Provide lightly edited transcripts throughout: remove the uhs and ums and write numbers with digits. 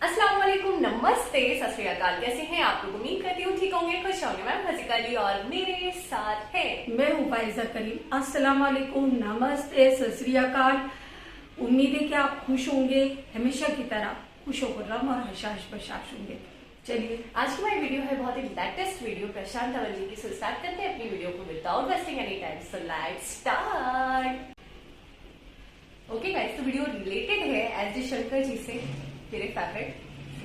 अस्सलाम वालेकुम, नमस्ते, सत श्री अकाल। कैसे हैं आप लोग? उम्मीद करती हूँ ठीक होंगे, खुश होंगे। मैं फजीका अली और मेरे साथ है मैं हूँ फाइजा करीम। अस्सलाम वालेकुम, नमस्ते, सत श्री अकाल। उम्मीद है कि आप खुश होंगे, हमेशा की तरह खुश खुर्रम और हशाश बशाश होंगे। चलिए, आज की हमारी वीडियो है बहुत ही लेटेस्ट वीडियो प्रशांत धवन जी की। सो स्टार्ट करते हैं अपनी वीडियो को without wasting any time. So let's start. Okay guys, तो वीडियो रिलेटेड है एस डी शंकर जी से, मेरे फेवरेट।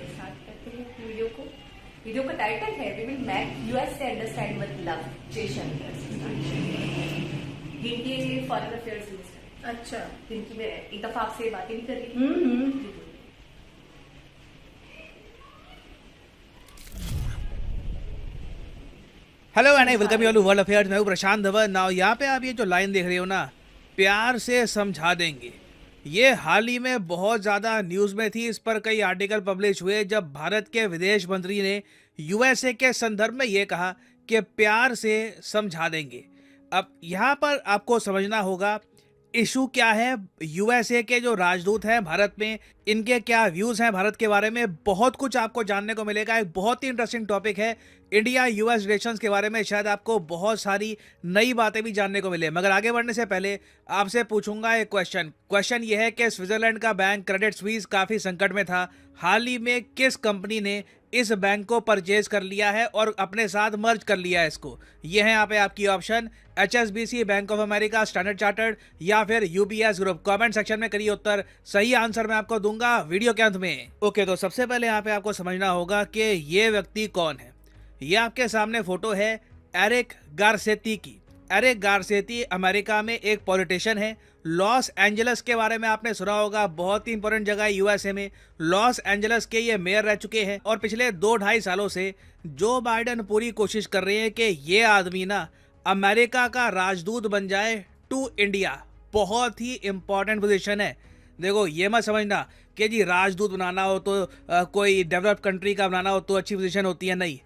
स्टार्ट करते हैं अपनी वीडियो को। वीडियो का टाइटल है वी विल मेक यूएस से अंडरस्टैंड विद लव, जय शंकर। जिनके फॉरेन अफेयर्स मिनिस्टर, अच्छा, जिनकी मैं एक दफा आपसे बातें भी कर रही थी। Hello and I welcome you all to world affairs. मैं हूं प्रशांत धवन। नाउ यहाँ पे आप ये जो लाइन देख रहे हो ना, प्यार से समझा देंगे, ये हाल ही में बहुत ज़्यादा न्यूज़ में थी। इस पर कई आर्टिकल पब्लिश हुए जब भारत के विदेश मंत्री ने यूएसए के संदर्भ में ये कहा कि प्यार से समझा देंगे। अब यहाँ पर आपको समझना होगा इशू क्या है। यूएसए के जो राजदूत हैं भारत में, इनके क्या व्यूज़ हैं भारत के बारे में, बहुत कुछ आपको जानने को मिलेगा। एक बहुत ही इंटरेस्टिंग टॉपिक है इंडिया यूएस रिलेशंस के बारे में। शायद आपको बहुत सारी नई बातें भी जानने को मिले। मगर आगे बढ़ने से पहले आपसे पूछूंगा एक क्वेश्चन ये है कि स्विट्जरलैंड का बैंक क्रेडिट स्विस काफ़ी संकट में था। हाल ही में किस कंपनी ने इस बैंक को परचेज कर लिया है और अपने साथ मर्ज कर लिया है इसको? ये है यहाँ पे आपकी option, HSBC, bank of America, standard chartered या फिर UBS ग्रुप। कमेंट सेक्शन में करिए उत्तर। सही आंसर मैं आपको दूंगा वीडियो के अंत में। ओके, तो सबसे पहले यहाँ पे आपको समझना होगा कि ये व्यक्ति कौन है। ये आपके सामने फोटो है एरिक गारसेती की। एरिक गारसेती अमेरिका में एक पॉलिटिशियन है। लॉस एंजल्स के बारे में आपने सुना होगा, बहुत ही इंपॉर्टेंट जगह है यूएसए में। लॉस एंजल्स के ये मेयर रह चुके हैं और पिछले 2-2.5 सालों से जो बाइडन पूरी कोशिश कर रहे हैं कि ये आदमी ना अमेरिका का राजदूत बन जाए टू इंडिया। बहुत ही इंपॉर्टेंट पोजीशन है। देखो, ये मत समझना कि जी राजदूत बनाना हो तो कोई डेवलप्ड कंट्री का बनाना हो तो अच्छी पोजीशन होती है। नहीं,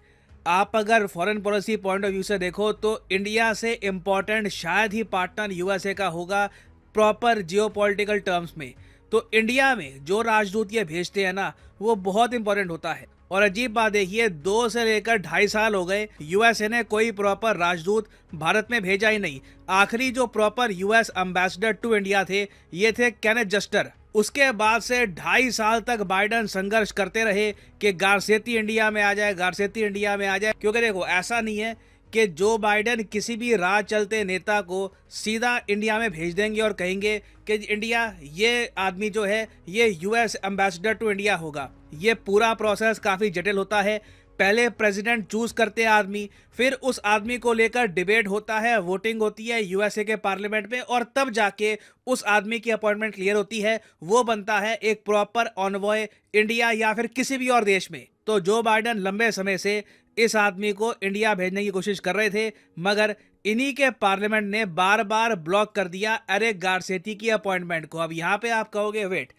आप अगर foreign policy point of view से देखो तो इंडिया से इम्पॉर्टेंट शायद ही पार्टनर यूएसए का होगा प्रॉपर जियोपॉलिटिकल टर्म्स में। तो इंडिया में जो राजदूत ये भेजते हैं ना, वो बहुत इंपॉर्टेंट होता है। और अजीब बात देखिए, 2 से लेकर 2.5 साल हो गए यूएसए ने कोई प्रॉपर राजदूत भारत में भेजा ही नहीं। आखिरी जो proper US ambassador to India थे, ये थे केनेथ जस्टर। उसके बाद से 2.5 साल तक बाइडन संघर्ष करते रहे कि गारसेती इंडिया में आ जाए, गारसेती इंडिया में आ जाए। क्योंकि देखो, ऐसा नहीं है कि जो बाइडन किसी भी राह चलते नेता को सीधा इंडिया में भेज देंगे और कहेंगे कि इंडिया, ये आदमी जो है ये यूएस एम्बेसडर टू इंडिया होगा। ये पूरा प्रोसेस काफ़ी जटिल होता है। पहले प्रेसिडेंट चूज करते हैं आदमी, फिर उस आदमी को लेकर डिबेट होता है, वोटिंग होती है यूएसए के पार्लियामेंट में, और तब जाके उस आदमी की अपॉइंटमेंट क्लियर होती है। वो बनता है एक प्रॉपर ऑनवॉय इंडिया या फिर किसी भी और देश में। तो जो बाइडन लंबे समय से इस आदमी को इंडिया भेजने की कोशिश कर रहे थे, मगर इन्हीं के पार्लियामेंट ने बार बार ब्लॉक कर दिया एरिक गारसेती की अपॉइंटमेंट को। अब यहाँ पे आप कहोगे वेट,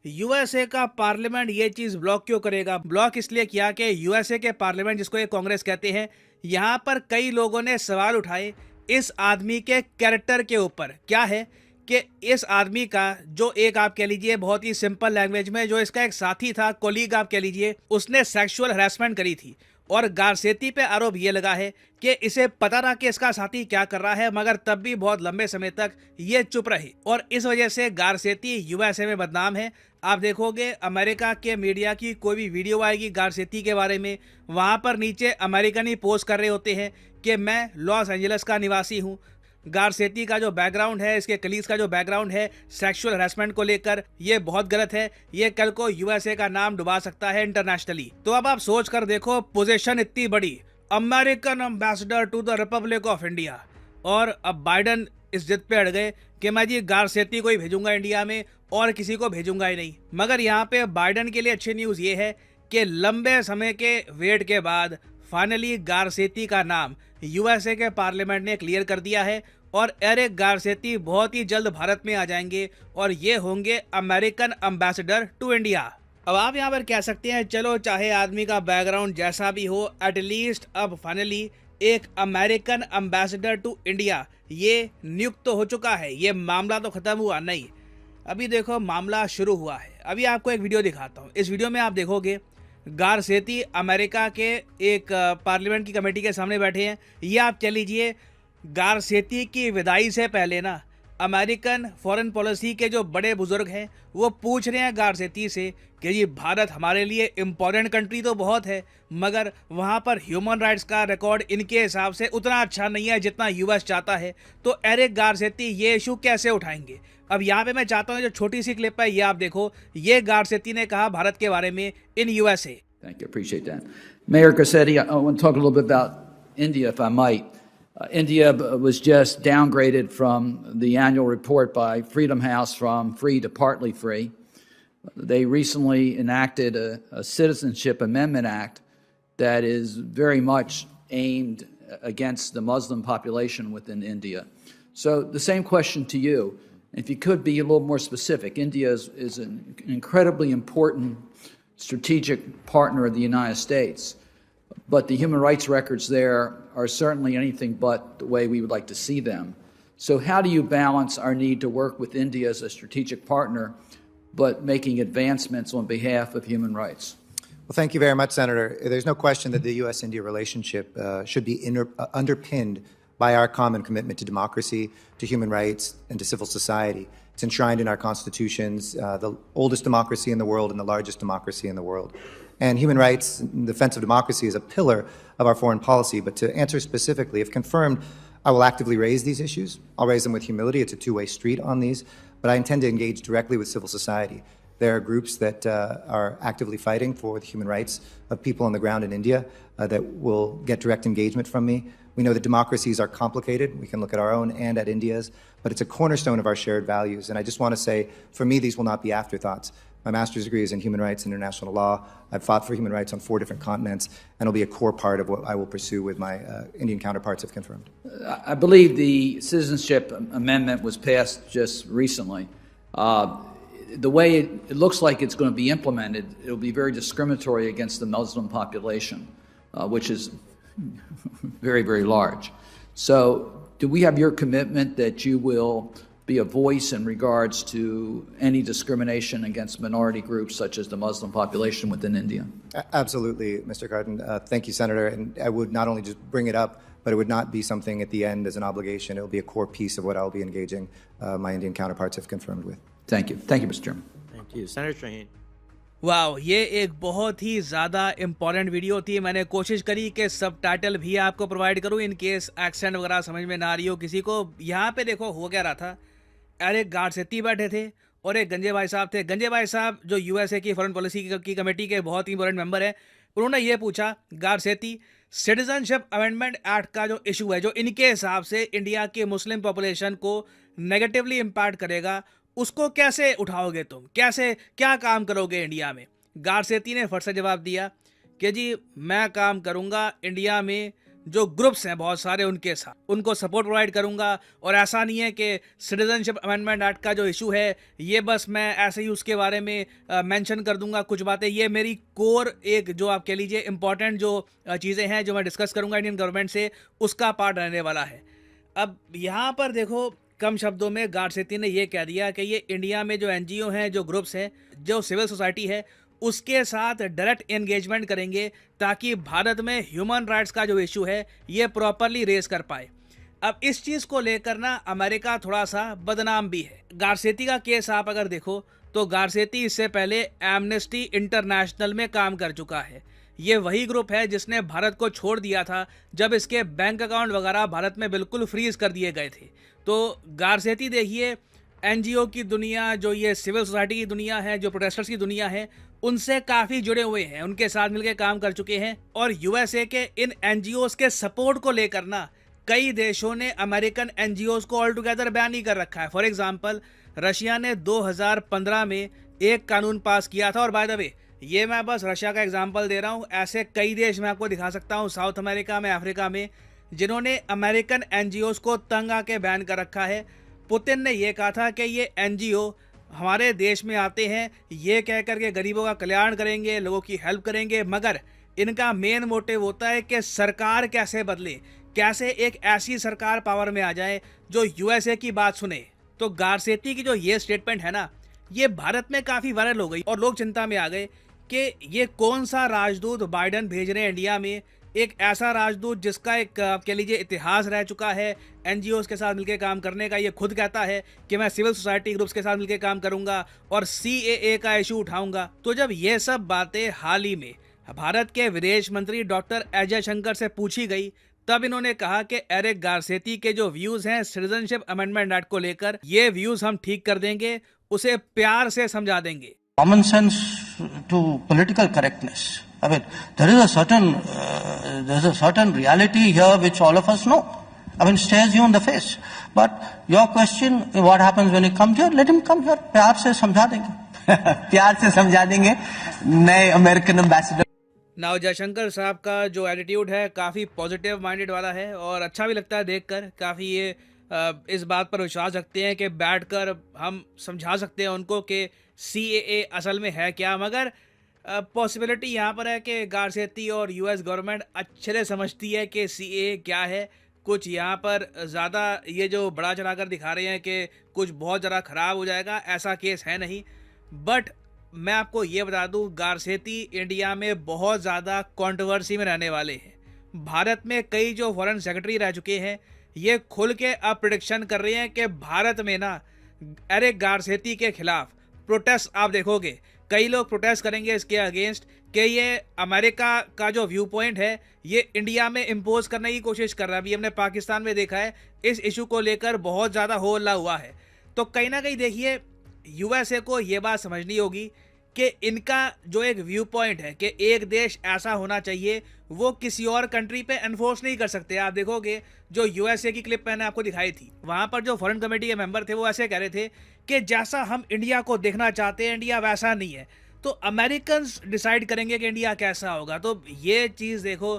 यूएसए का पार्लियामेंट ये चीज ब्लॉक क्यों करेगा? ब्लॉक इसलिए किया कि यूएसए के पार्लियामेंट, जिसको ये कांग्रेस कहते हैं, यहाँ पर कई लोगों ने सवाल उठाए इस आदमी के कैरेक्टर के ऊपर। क्या है कि इस आदमी का जो एक, आप कह लीजिए बहुत ही सिंपल लैंग्वेज में, जो इसका एक साथी था, कोलीग आप कह लीजिए, उसने सेक्सुअल हरासमेंट करी थी। और गारसेती पे आरोप ये लगा है कि इसे पता ना कि इसका साथी क्या कर रहा है, मगर तब भी बहुत लंबे समय तक ये चुप रहे और इस वजह से गारसेती यूएसए में बदनाम है। आप देखोगे अमेरिका के मीडिया की कोई भी वीडियो आएगी गारसेती के बारे में, वहाँ पर नीचे अमेरिकन ही पोस्ट कर रहे होते हैं कि मैं लॉस एंजल्स का निवासी हूँ। गारसेती का जो बैकग्राउंड है, इसके कलीग्स का जो बैकग्राउंड है सेक्सुअल हरासमेंट को लेकर, ये बहुत गलत है। ये कल को यूएसए का नाम डुबा सकता है इंटरनेशनली। तो अब आप सोच कर देखो, पोजीशन इतनी बड़ी, American ambassador to the Republic of India, और अब बाइडन इस जिद पे अड़ गए कि मैं जी गारसेती को ही भेजूंगा इंडिया में और किसी को भेजूंगा ही नहीं। मगर यहाँ पे बाइडन के लिए अच्छी न्यूज़ ये है कि लंबे समय के वेट के बाद फाइनली गारसेती का नाम यूएसए के पार्लियामेंट ने क्लियर कर दिया है और एरिक गारसेती बहुत ही जल्द भारत में आ जाएंगे और ये होंगे अमेरिकन एम्बेसडर टू इंडिया। अब आप यहाँ पर कह सकते हैं चलो चाहे आदमी का बैकग्राउंड जैसा भी हो, एटलीस्ट अब फाइनली एक अमेरिकन एम्बेसडर टू इंडिया ये नियुक्त तो हो चुका है। ये मामला तो खत्म हुआ नहीं, अभी देखो मामला शुरू हुआ है। अभी आपको एक वीडियो दिखाता हूँ। इस वीडियो में आप देखोगे गारसेती अमेरिका के एक पार्लियामेंट की कमेटी के सामने बैठे हैं। ये आप कह लीजिए गारसेती की विदाई से पहले ना अमेरिकन फॉरेन पॉलिसी के जो बड़े बुजुर्ग हैं वो पूछ रहे हैं गारसेती से कि जी भारत हमारे लिए इम्पोर्टेंट कंट्री तो बहुत है, मगर वहाँ पर ह्यूमन राइट्स का रिकॉर्ड इनके हिसाब से उतना अच्छा नहीं है जितना यूएस चाहता है। तो एरिक गारसेती ये इशू कैसे उठाएंगे? अब यहाँ पे मैं चाहता हूँ जो छोटी सी क्लिप है ये आप देखो। ये गारसेती ने कहा भारत के बारे में in USA. Thank you. Appreciate that. Mayor Garcetti, I want to talk a little bit about India, if I might. India was just downgraded from the annual report by Freedom House from free to partly free. They recently enacted a Citizenship Amendment Act that is very much aimed against the Muslim population within India. So the same question to you, if you could be a little more specific. India is an incredibly important strategic partner of the United States, but the human rights records there are certainly anything but the way we would like to see them. So how do you balance our need to work with India as a strategic partner, but making advancements on behalf of human rights? Well, thank you very much, Senator. There's no question that the U.S.-India relationship should be underpinned by our common commitment to democracy, to human rights, and to civil society. It's enshrined in our constitutions, the oldest democracy in the world and the largest democracy in the world. And human rights and defense of democracy is a pillar of our foreign policy. But to answer specifically, if confirmed, I will actively raise these issues. I'll raise them with humility. It's a two-way street on these. But I intend to engage directly with civil society. There are groups that are actively fighting for the human rights of people on the ground in India that will get direct engagement from me. We know that democracies are complicated. We can look at our own and at India's, but it's a cornerstone of our shared values. And I just want to say, for me, these will not be afterthoughts. My master's degree is in human rights and international law. I've fought for human rights on 4 different continents, and it'll be a core part of what I will pursue with my Indian counterparts if confirmed. I believe the Citizenship Amendment was passed just recently. The way it looks like it's going to be implemented, it'll be very discriminatory against the Muslim population, which is very, very large. So do we have your commitment that you will be a voice in regards to any discrimination against minority groups such as the Muslim population within India? Absolutely, Mr. Cardin. Thank you, Senator. And I would not only just bring it up, but it would not be something at the end as an obligation. It will be a core piece of what I'll be engaging my Indian counterparts if confirmed with. Thank you. Thank you, Mr. Chairman. Thank you. Senator Shaheen. वाह, ये एक बहुत ही ज़्यादा important video थी। मैंने कोशिश करी कि सबटाइटल भी आपको प्रोवाइड करूँ इन केस एक्सेंट वगैरह समझ में ना आ रही हो किसी को। यहाँ पे देखो हो क्या रहा था, एरिक गारसेती बैठे थे और एक गंजे भाई साहब थे। गंजे भाई साहब जो यूएसए की फॉरेन पॉलिसी की कमेटी के बहुत ही इंपॉर्टेंट मेंबर हैं। उन्होंने ये पूछा गारसेती, सिटीजनशिप अमेंडमेंट एक्ट का जो इशू है, जो इनके हिसाब से इंडिया की मुस्लिम पॉपुलेशन को नेगेटिवली इम्पैक्ट करेगा, उसको कैसे उठाओगे तुम, कैसे क्या काम करोगे इंडिया में? गारसेती ने फट से जवाब दिया कि जी मैं काम करूंगा इंडिया में जो ग्रुप्स हैं बहुत सारे उनके साथ, उनको सपोर्ट प्रोवाइड करूंगा। और ऐसा नहीं है कि सिटीजनशिप अमेंडमेंट एक्ट का जो इशू है ये बस मैं ऐसे ही उसके बारे में मेंशन कर दूंगा कुछ बातें। ये मेरी कोर एक जो आप कह लीजिए इंपॉर्टेंट जो चीज़ें हैं जो मैं डिस्कस करूंगा इंडियन गवर्नमेंट से, उसका पार्ट रहने वाला है। अब यहाँ पर देखो कम शब्दों में गारसेती ने ये कह दिया कि ये इंडिया में जो एनजीओ हैं, जो ग्रुप्स हैं, जो सिविल सोसाइटी है, उसके साथ डायरेक्ट एंगेजमेंट करेंगे ताकि भारत में ह्यूमन राइट्स का जो इशू है ये प्रॉपरली रेज कर पाए। अब इस चीज़ को लेकर ना अमेरिका थोड़ा सा बदनाम भी है। गारसेती का केस आप अगर देखो तो गारसेती इससे पहले एमनेस्टी इंटरनेशनल में काम कर चुका है। ये वही ग्रुप है जिसने भारत को छोड़ दिया था जब इसके बैंक अकाउंट वगैरह भारत में बिल्कुल फ्रीज कर दिए गए थे। तो गारसेती देखिए एनजीओ की दुनिया, जो ये सिविल सोसाइटी की दुनिया है, जो प्रोटेस्टर्स की दुनिया है, उनसे काफ़ी जुड़े हुए हैं, उनके साथ मिलकर काम कर चुके हैं। और यूएसए के इन एनजीओज के सपोर्ट को लेकर ना कई देशों ने अमेरिकन एनजीओज को ऑल टुगेदर बैन ही कर रखा है। फॉर एग्जांपल रशिया ने 2015 में एक कानून पास किया था। और बाय द वे ये मैं बस रशिया का एग्जांपल दे रहा हूँ, ऐसे कई देश मैं आपको दिखा सकता हूँ साउथ अमेरिका में, अफ्रीका में, जिन्होंने अमेरिकन एनजीओज को तंग आके बैन कर रखा है। पुतिन ने यह कहा था कि ये एनजीओ हमारे देश में आते हैं ये कह करके गरीबों का कल्याण करेंगे, लोगों की हेल्प करेंगे, मगर इनका मेन मोटिव होता है कि सरकार कैसे बदले, कैसे एक ऐसी सरकार पावर में आ जाए जो यूएसए की बात सुने। तो गारसेती की जो ये स्टेटमेंट है ना ये भारत में काफी वायरल हो गई और लोग चिंता में आ गए कि ये कौन सा राजदूत बाइडेन भेज रहे हैं इंडिया में। एक ऐसा राजदूत जिसका एक आप कह लीजिए इतिहास रह चुका है एनजीओज के साथ मिलकर काम करने का। ये खुद कहता है कि मैं सिविल सोसाइटी ग्रुप्स के साथ मिलकर काम करूंगा और सीएए का इशू उठाऊंगा। तो जब ये सब बातें हाल ही में भारत के विदेश मंत्री डॉक्टर एस जयशंकर से पूछी गई, तब इन्होंने कहा कि एरिक गारसेती के जो व्यूज हैं सिटीजनशिप अमेंडमेंट एक्ट को लेकर, ये व्यूज हम ठीक कर देंगे, उसे प्यार से समझा देंगे। Common sense to political correctness. I mean, there is a certain reality here which all of us know. I mean, stares you in the face. But your question, what happens when he comes here? Let him come here. प्यार से समझा देंगे. प्यार से समझा देंगे. नए American ambassador. Now Jaishankar साहब का जो एटीट्यूड है काफ़ी पॉजिटिव माइंडेड वाला है और अच्छा भी लगता है देखकर। काफ़ी ये इस बात पर विश्वास रखते हैं कि बैठकर हम समझा सकते हैं उनको कि सीएए असल में है क्या। मगर पॉसिबिलिटी यहाँ पर है कि गारसेती और यूएस गवर्नमेंट अच्छे से समझती है कि सीएए क्या है। कुछ यहाँ पर ज़्यादा ये जो बड़ा चढ़ाकर दिखा रहे हैं कि कुछ बहुत ज़रा ख़राब हो जाएगा, ऐसा केस है नहीं। बट मैं आपको ये बता दूं, गारसेती इंडिया में बहुत ज़्यादा कंट्रोवर्सी में रहने वाले हैं। भारत में कई जो फॉरेन सेक्रेटरी रह चुके हैं ये खुल के अब प्रेडिक्शन कर रहे हैं कि भारत में ना एरिक गारसेती के खिलाफ प्रोटेस्ट आप देखोगे। कई लोग प्रोटेस्ट करेंगे इसके अगेंस्ट कि ये अमेरिका का जो व्यू पॉइंट है ये इंडिया में इम्पोज करने की कोशिश कर रहा है। अभी हमने पाकिस्तान में देखा है इस इशू को लेकर बहुत ज़्यादा हो हल्ला हुआ है। तो कहीं ना कहीं देखिए यूएसए को ये बात समझनी होगी कि इनका जो एक व्यू पॉइंट है कि एक देश ऐसा होना चाहिए, वो किसी और कंट्री पे एनफोर्स नहीं कर सकते। आप देखोगे जो यूएसए की क्लिप मैंने आपको दिखाई थी, वहां पर जो फॉरेन कमेटी के मेंबर थे वो ऐसे कह रहे थे कि जैसा हम इंडिया को देखना चाहते हैं इंडिया वैसा नहीं है, तो अमेरिकन डिसाइड करेंगे कि इंडिया कैसा होगा। तो ये चीज़ देखो,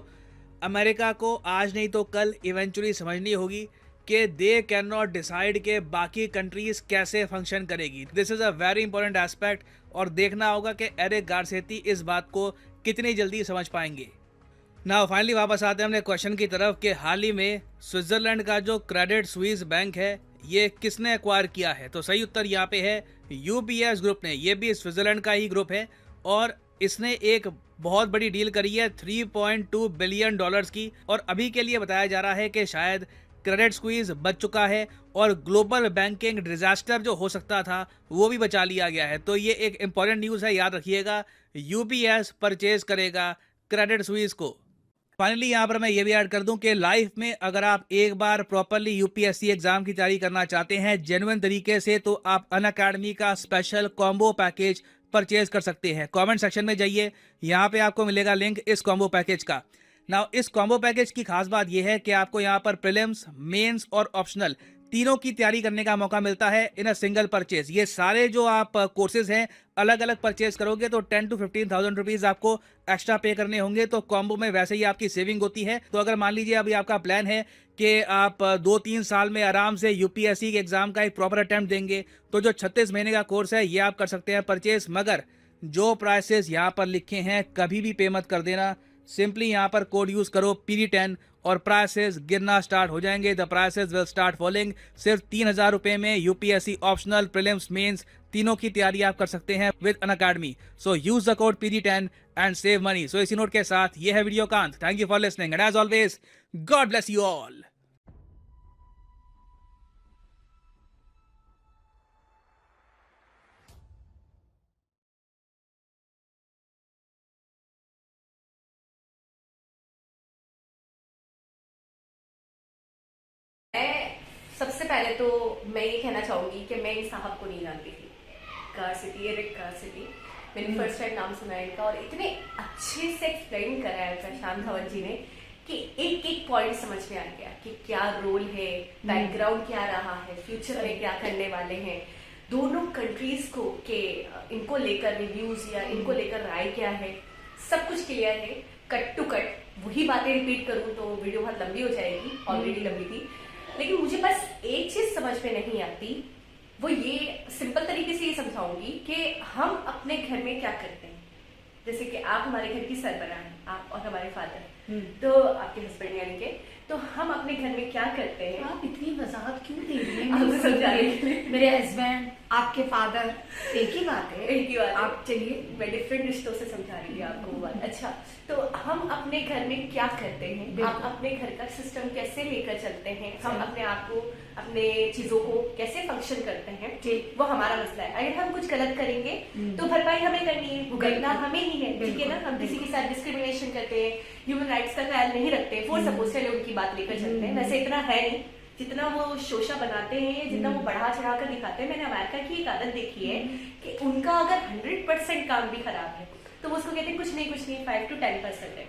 अमेरिका को आज नहीं तो कल इवेंचुअली समझनी होगी कि दे कैन नॉट डिसाइड के बाकी कंट्रीज कैसे फंक्शन करेगी। This is a very important aspect और देखना होगा कि एरिक गारसेती इस बात को कितनी जल्दी समझ पाएंगे। नाउ फाइनली वापस आते हैं हमने क्वेश्चन की तरफ कि हाल ही में स्विट्जरलैंड का जो क्रेडिट स्विस बैंक है ये किसने एक्वायर किया है। तो सही उत्तर यहाँ पे है यूबीएस ग्रुप ने। ये भी स्विट्जरलैंड का ही ग्रुप है और इसने एक बहुत बड़ी डील करी है $3.2 बिलियन की। और अभी के लिए बताया जा रहा है कि शायद क्रेडिट स्क्वीज बच चुका है और ग्लोबल बैंकिंग डिजास्टर जो हो सकता था वो भी बचा लिया गया है। तो ये एक इंपॉर्टेंट न्यूज़ है, याद रखिएगा। यूबीएस परचेज करेगा क्रेडिट स्विस को। फाइनली यहाँ पर मैं ये भी ऐड कर दूं कि लाइफ में अगर आप एक बार प्रॉपरली यूपीएससी एग्जाम की तैयारी करना चाहते हैं जेन्युइन तरीके से, तो आप अनअकैडमी का स्पेशल कॉम्बो पैकेज परचेज कर सकते हैं। कमेंट सेक्शन में जाइए, यहाँ पे आपको मिलेगा लिंक इस कॉम्बो पैकेज का। नाउ इस कॉम्बो पैकेज की खास बात यह है कि आपको यहाँ पर प्रीलिम्स, मेंस और ऑप्शनल तीनों की तैयारी करने का मौका मिलता है इन अ सिंगल परचेज। ये सारे जो आप कोर्सेज हैं अलग अलग परचेज करोगे तो 10 to 15,000 रुपीज आपको एक्स्ट्रा पे करने होंगे। तो कॉम्बो में वैसे ही आपकी सेविंग होती है। तो अगर मान लीजिए अभी आपका प्लान है कि आप 2-3 साल में आराम से यूपीएससी के एग्जाम का एक प्रॉपर अटेम्प्ट देंगे, तो जो 36 महीने का कोर्स है ये आप कर सकते हैं परचेज। मगर जो प्राइसेस यहाँ पर लिखे हैं कभी भी पे मत कर देना। सिंपली यहाँ पर कोड यूज करो PD10 और प्राइसेस गिरना स्टार्ट हो जाएंगे। The prices will start falling. सिर्फ 3,000 रुपए में यूपीएससी ऑप्शनल, प्रीलिम्स, मेंस तीनों की तैयारी आप कर सकते हैं with Unacademy. So use the code PD10 and save money. So इसी नोट के साथ ये है वीडियो का अंत। Thank you for listening and as always God bless you all. सबसे पहले तो मैं ये कहना चाहूंगी कि मैं इन साहब को नहीं जानती थी, गारसेती, एरिक गारसेती। मैंने फर्स्ट टाइम नाम सुना है इनका और इतने अच्छे से एक्सप्लेन करा है प्रशांत धवन जी ने कि एक एक पॉइंट समझ में आ गया कि क्या रोल है, बैकग्राउंड क्या रहा है, फ्यूचर में क्या करने वाले हैं, दोनों कंट्रीज को के इनको लेकर रिव्यूज या इनको लेकर राय क्या है, सब कुछ क्लियर है कट टू कट। वही बातें रिपीट करूं तो वीडियो बहुत लंबी हो जाएगी, ऑलरेडी लंबी थी। लेकिन मुझे बस एक चीज समझ में नहीं आती, वो ये सिंपल तरीके से ये समझाऊंगी कि हम अपने घर में क्या करते हैं। जैसे कि आप हमारे घर की सरबराह हैं, आप और हमारे फादर, तो आपके हस्बैंड यानी के, तो हम अपने घर में क्या करते हैं। आप इतनी वजाहत क्यों दे रही हैं? आपको समझाने के लिए। मेरे हस्बैंड, आपके फादर, एक ही बात है। एक ही बात है। आप चलिए। मैं डिफरेंट रिश्तों से समझा रही थी आपको वो बात। अच्छा, तो हम अपने घर में क्या करते हैं, बिल्कुल। आप अपने घर का सिस्टम कैसे लेकर चलते हैं, हम सही। अपने आप को, अपने चीजों को कैसे फंक्शन करते हैं, ठीक। वो हमारा मसला है। अगर हम कुछ गलत करेंगे तो भरपाई हमें करनी है, भुगतना बिल्कुल। हमें ही है, ठीक है ना। हम किसी बिल्कुल। के साथ डिस्क्रिमिनेशन करते हैं, ह्यूमन राइट्स का ख्याल नहीं रखते, फोर सपोज चले उनकी बात लेकर चलते हैं। वैसे इतना है नहीं जितना वो शोषा बनाते हैं, जितना वो बढ़ा चढ़ा कर दिखाते हैं। मैंने अमेरिका की एक आदत देखी है कि उनका अगर 100% काम भी खराब है तो वो उसको कहते हैं कुछ नहीं 5 to 10% है।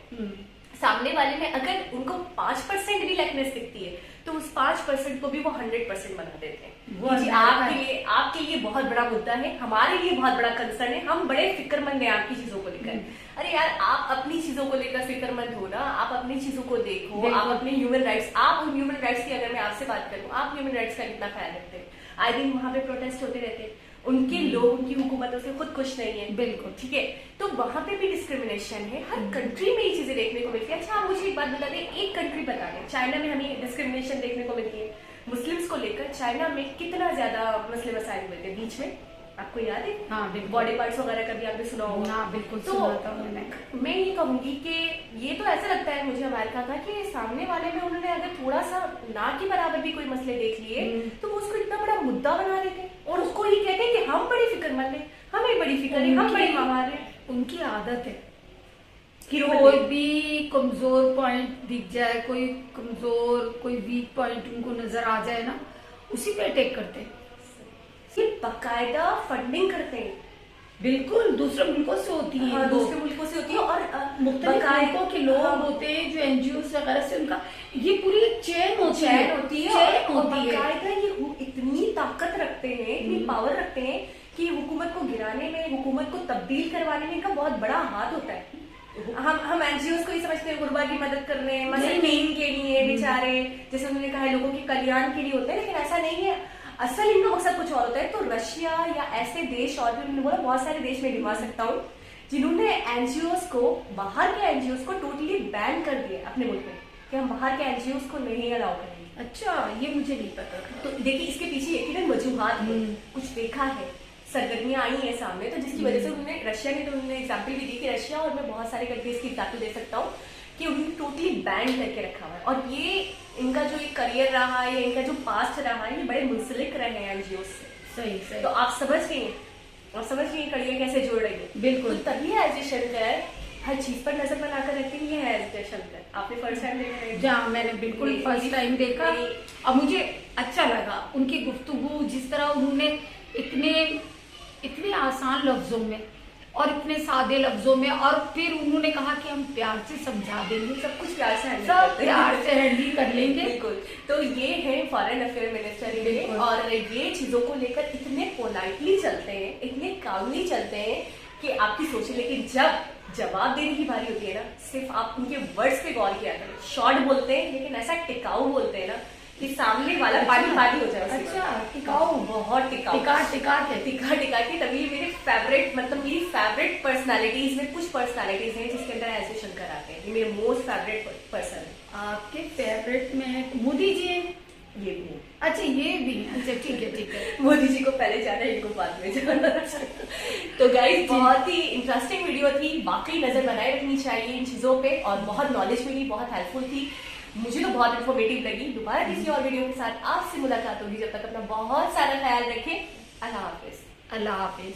सामने वाले में अगर उनको 5% भी लैकनेस दिखती है तो उस 5% को भी वो 100% बना देते हैं। वो कि जी अमेरिका आपके लिए बहुत बड़ा मुद्दा है, हमारे लिए बहुत बड़ा कंसर्न है, हम बड़े फिक्रमंद हैं आपकी चीजों को लेकर। अरे यार, आप अपनी चीजों को लेकर फिक्रमंद हो ना, आप अपनी चीजों को देखो, बिल्कुल। आप अपने ह्यूमन राइट्स, आप उन ह्यूमन राइट्स की, अगर मैं आपसे बात करूं, आप ह्यूमन राइट्स का कितना ख्याल रखते हैं? आए दिन वहां पे प्रोटेस्ट होते रहते हैं, उनके लोग उनकी हुकूमतों से खुद खुश नहीं है। बिल्कुल। ठीक है, तो वहां पे भी डिस्क्रिमिनेशन है, हर कंट्री में ये चीजें देखने को मिलती है। अच्छा, आप मुझे एक बात बता दें, एक कंट्री बता दें, चाइना में हमें डिस्क्रिमिनेशन देखने को मिलती है मुस्लिम्स को लेकर। चाइना में कितना ज्यादा मसले मसाइल हुए थे बीच में, आपको याद है? हाँ, बिल्कुल। बॉडी पार्ट्स वगैरह का भी आपने सुना होगा। हाँ, बिल्कुल तो सुना था मैंने। मैं ये कहूंगी कि ये तो ऐसा लगता है मुझे अमेरिका का कि सामने वाले में उन्होंने अगर थोड़ा सा ना के बराबर भी कोई मसले देख लिए तो वो उसको इतना बड़ा मुद्दा बना देते हैं और उसको ये कहते हैं कि हम बड़ी फिक्रमंद हैं, हमें बड़ी फिक्र है, हम बड़ी मामार हैं। उनकी आदत है, हीरो कोई भी कमजोर पॉइंट दिख जाए, कोई कमजोर, कोई वीक पॉइंट उनको नजर आ जाए ना, उसी पे अटैक करते हैं। ये बाकायदा फंडिंग करते हैं। बिल्कुल, दूसरे मुल्कों से होती है। हाँ, दूसरे मुल्कों से होती है और मुख्तलिफ बाकायदा- मुल्कों के लोग हाँ, होते हैं जो एनजीओ वगैरह से, उनका ये पूरी चेन होती है, चैन होती है चेन और होती है। बाकायदा ये इतनी ताकत रखते हैं, इतनी पावर रखते हैं कि हुकूमत को गिराने में, हुकूमत को तब्दील करवाने में इनका बहुत बड़ा हाथ होता है। हम एनजीओ को ही समझते हैं गुरबा की मदद कर रहे हैं, मसकीन के लिए बेचारे, जैसे उन्होंने कहा है, लोगों के कल्याण के लिए होते हैं, लेकिन ऐसा नहीं है। असल इनका मकसद कुछ और होता है। तो रशिया या ऐसे देश, और भी उन्होंने बोला बहुत सारे देश में गिनवा सकता हूँ, जिन्होंने एनजीओस को, बाहर के एनजीओस को टोटली बैन कर दिया अपने मुल्क में, कि हम बाहर के एनजीओस को नहीं अलाउ करेंगे। अच्छा, ये मुझे नहीं पता था। तो देखिए, इसके पीछे यकीनन वजूहात है, कुछ देखा है, सरगर्मियां आई हैं सामने, तो जिसकी वजह से उन्होंने, रशिया ने तो उन्होंने एग्जाम्पल भी दी कि रशिया, और मैं बहुत सारे कंट्रीज की एग्जाम्पल दे सकता हूँ कि उन्होंने टोटली बैन करके रखा हुआ है। और ये इनका जो एक करियर रहा है, इनका जो पास्ट रहा है, ये बड़े मुंसलिक रहे हैं एनजीओ से। सही सही। तो आप समझ गई, और समझ गई कड़ियाँ कैसे जोड़ रही है। बिल्कुल। तो तभी एज ए शंकर हर चीज पर नजर बनाकर रखती है। एज ए शंकर आपने फर्स्ट टाइम देखा है? जहाँ मैंने बिल्कुल फर्स्ट टाइम देखा और मुझे अच्छा लगा उनकी गुफ्तगू, जिस तरह उन्होंने इतने आसान लफ्जों में और इतने सादे लफ्जों में, और फिर उन्होंने कहा कि हम प्यार से समझा देंगे, सब कुछ प्यार से handle सब करते हैं। प्यार से हैंडल कर लेंगे। बिल्कुल। तो ये है फॉरेन अफेयर मिनिस्टर ये, बिल्कुल। और ये चीजों को लेकर इतने पोलाइटली चलते हैं, इतने कामली चलते हैं कि आपकी सोचे। लेकिन जब जवाब देने की बारी होती है ना, सिर्फ आप उनके वर्ड्स पे गौर किया करें। शॉर्ट बोलते हैं लेकिन ऐसा टिकाऊ बोलते हैं ना कि सामने वाला पानी हो जाए। अच्छा, टिकाऊ, बहुत टिकाऊ, टिका के तभी मेरे फेवरेट, मतलब मेरी फेवरेट पर्सनालिटीज में कुछ पर्सनालिटीज हैं जिसके अंदर ऐसे शंकर आते हैं। ये मेरे मोस्ट फेवरेट पर्सन है। आपके फेवरेट में मोदी जी हैं? ये भी है। अच्छा, ये भी है। अच्छा, ठीक है। मोदी जी को पहले जाना, इनको बाद में जाना। तो गाइस, बहुत ही इंटरेस्टिंग वीडियो थी, वाकई नजर बनाए रखनी चाहिए इन चीजों पे, और बहुत नॉलेज मिली, बहुत हेल्पफुल थी, मुझे तो बहुत इन्फॉर्मेटिव लगी। दोबारा किसी और वीडियो के साथ आपसे मुलाकात होगी, जब तक अपना बहुत सारा ख्याल रखें। अल्लाह हाफिज। अल्लाह हाफिज।